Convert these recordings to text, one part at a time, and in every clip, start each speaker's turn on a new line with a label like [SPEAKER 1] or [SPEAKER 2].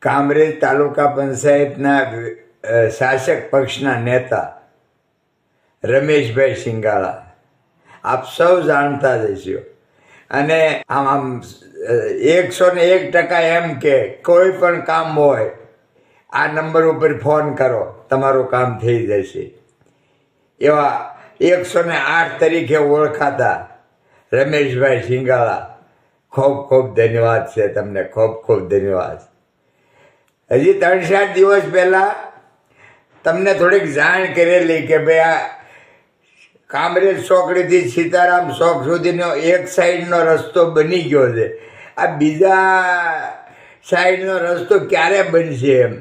[SPEAKER 1] કામરેજ તાલુકા પંચાયતના શાસક પક્ષના નેતા રમેશભાઈ સિંગાળા આપ સૌ જાણતા જ હશો. અને આમ 101% એમ કે કોઈ પણ કામ હોય આ નંબર ઉપર ફોન કરો, તમારું કામ થઈ જશે. એવા 108 તરીકે ઓળખાતા રમેશભાઈ સિંગાળા, ખૂબ ખૂબ ધન્યવાદ છે તમને, ખૂબ ખૂબ ધન્યવાદ. હજી 3-4 દિવસ પહેલા તમને થોડીક જાણ કરેલી કે ભાઈ આ કામરેજ ચોકડીથી સીતારામ ચોક સુધીનો એક સાઈડનો રસ્તો બની ગયો છે, આ બીજા સાઈડનો રસ્તો ક્યારે બનશે એમ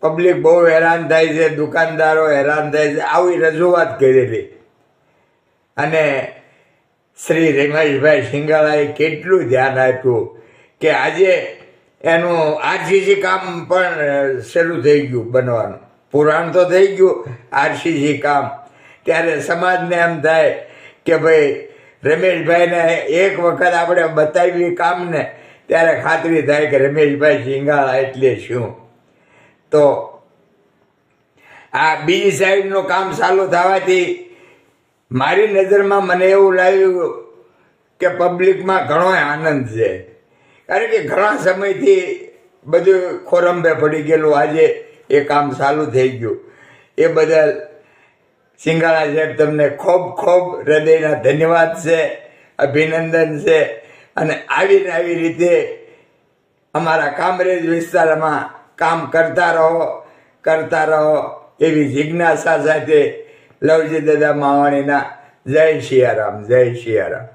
[SPEAKER 1] પબ્લિક બહુ હેરાન થાય છે, દુકાનદારો હેરાન થાય છે, આવી રજૂઆત કરેલી. અને શ્રી રમેશભાઈ સિંગાળાએ કેટલું ધ્યાન આપ્યું કે આજે એનું આરસીસી કામ પણ શરૂ થઈ ગયું બનવાનું. પુરાણ તો થઈ ગયું આરસીસી કામ. ત્યારે સમાજને એમ થાય કે ભાઈ રમેશભાઈને એક વખત આપણે બતાવી કામને ત્યારે ખાતરી થાય કે રમેશભાઈ સિંગાળા એટલે શું. તો આ બીજી સાઈડનું કામ ચાલુ થવાથી મારી નજરમાં મને એવું લાગ્યું કે પબ્લિકમાં ઘણો આનંદ છે, કારણ કે ઘણા સમયથી બધું ખોરંભે પડી ગયેલું, આજે એ કામ ચાલુ થઈ ગયું. એ બદલ સિંગાળા સાહેબ તમને ખૂબ ખૂબ હૃદયના ધન્યવાદ છે, અભિનંદન છે. અને આવી રીતે અમારા કામરેજ વિસ્તારમાં કામ કરતા રહો એવી જિજ્ઞાસા સાથે લવજી દાદા માવાણીના જય સિયારામ, જય સિયારામ.